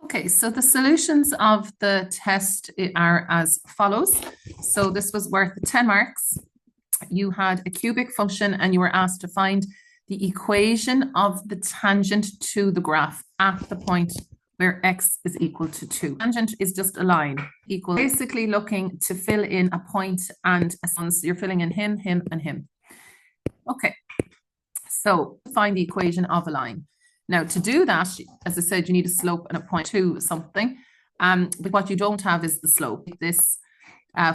Okay, so the solutions of the test are as follows. So this was worth 10 marks. You had a cubic function and you were asked to find the equation of the tangent to the graph at the point where x is equal to 2. Tangent is just a line equal, basically looking to fill in a point and a so you're filling in him, him, and him. Okay, so find the equation of a line. Now, to do that, as I said, you need a slope and a point to something. But what you don't have is the slope. This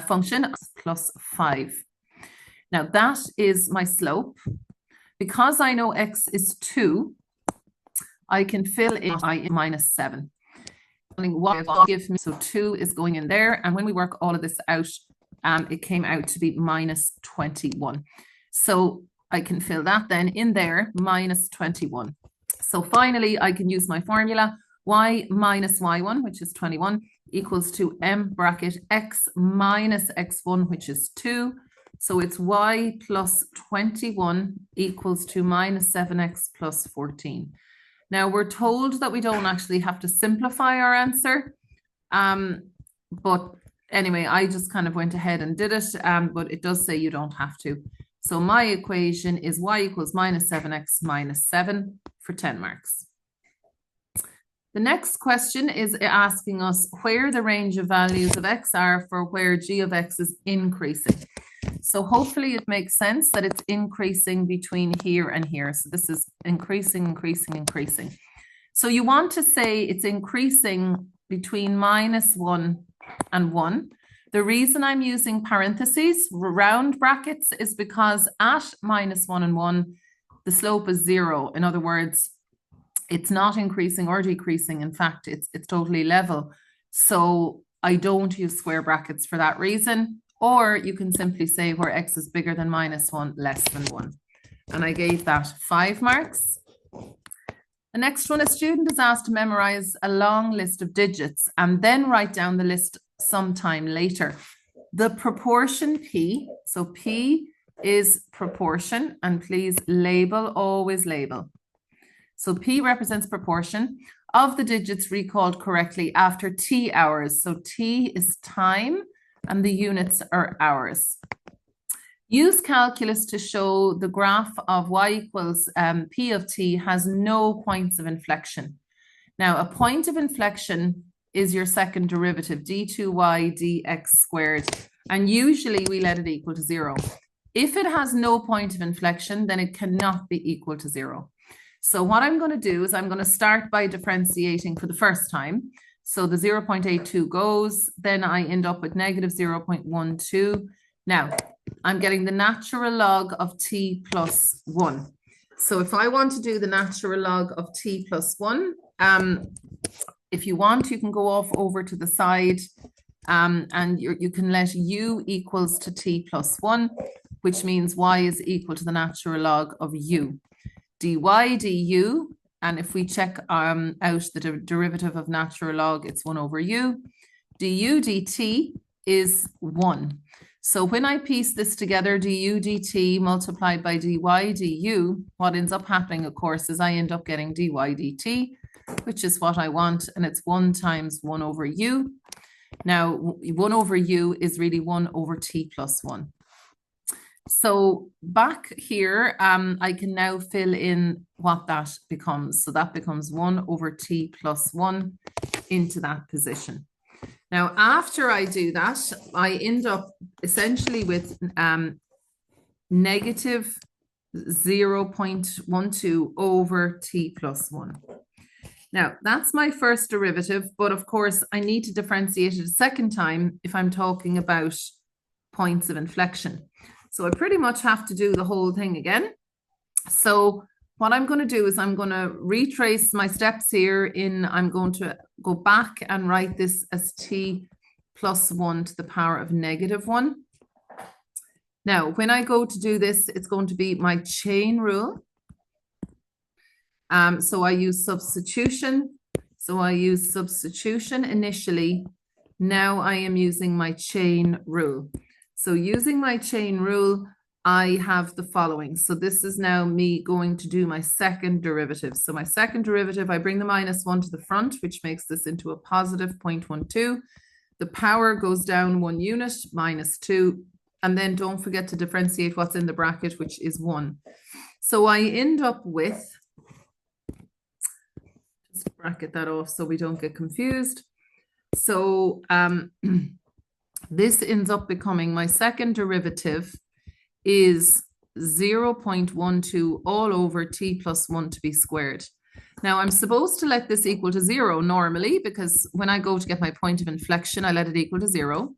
function plus 5. Now, that is my slope. Because I know x is 2, I can fill in I minus 7. What will give me, so 2 is going in there. And when we work all of this out, it came out to be minus 21. So I can fill that then in there, minus 21. So finally, I can use my formula, y minus y1, which is 21, equals to m bracket x minus x1, which is 2. So it's y plus 21 equals to minus 7x plus 14. Now, we're told that we don't actually have to simplify our answer. But anyway, I just kind of went ahead and did it, but it does say you don't have to. So my equation is y equals minus 7x minus 7 for 10 marks. The next question is asking us where the range of values of x are for where g of x is increasing. So hopefully it makes sense that it's increasing between here and here. So this is increasing, increasing, increasing. So you want to say it's increasing between minus 1 and 1. The reason I'm using parentheses, round brackets, is because at minus 1 and 1, the slope is 0. In other words, it's not increasing or decreasing. In fact, it's totally level. So I don't use square brackets for that reason. Or you can simply say where x is bigger than minus 1, less than 1. And I gave that 5 marks. The next one, a student is asked to memorize a long list of digits and then write down the list sometime later. The proportion P, so P is proportion, and please label, always label. So P represents proportion of the digits recalled correctly after T hours. So T is time and the units are hours. Use calculus to show the graph of y equals P of T has no points of inflection. Now, a point of inflection is your second derivative, d2y dx squared, and usually we let it equal to 0. If it has no point of inflection, then it cannot be equal to 0. So what I'm going to do is I'm going to start by differentiating for the first time. So the 0.82 goes, then I end up with negative 0.12. Now, I'm getting the natural log of t plus 1. So if I want to do the natural log of t plus 1, if you want, you can go off over to the side and you can let u equals to t plus 1, which means y is equal to the natural log of u. dy du, and if we check out the derivative of natural log, it's 1 over u. du dt is 1. So when I piece this together, du dt multiplied by dy du, what ends up happening, of course, is I end up getting dy dt, which is what I want, and it's 1 times 1 over u. Now, 1 over u is really 1 over t plus 1. So back here, I can now fill in what that becomes. So that becomes 1 over t plus 1 into that position. Now, after I do that, I end up essentially with negative 0.12 over t plus 1. Now, that's my first derivative, but of course, I need to differentiate it a second time if I'm talking about points of inflection. So I pretty much have to do the whole thing again. So what I'm going to do is I'm going to retrace my steps here I'm going to go back and write this as t plus 1 to the power of negative 1. Now, when I go to do this, it's going to be my chain rule. So I use substitution. So I use substitution initially. Now I am using my chain rule. So using my chain rule, I have the following. So this is now me going to do my second derivative. So my second derivative, I bring the -1 to the front, which makes this into a positive 0.12. The power goes down 1 unit, -2. And then don't forget to differentiate what's in the bracket, which is 1. So I end up with, just bracket that off so we don't get confused. So this ends up becoming my second derivative is 0.12 all over t plus 1 to be squared. Now I'm supposed to let this equal to 0 normally, because when I go to get my point of inflection, I let it equal to 0.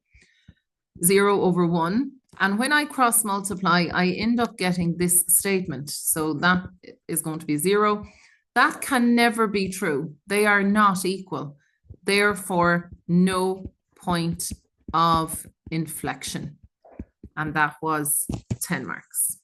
0 over 1. And when I cross multiply, I end up getting this statement. So that is going to be 0. That can never be true. They are not equal. Therefore, no point of inflection. And that was 10 marks.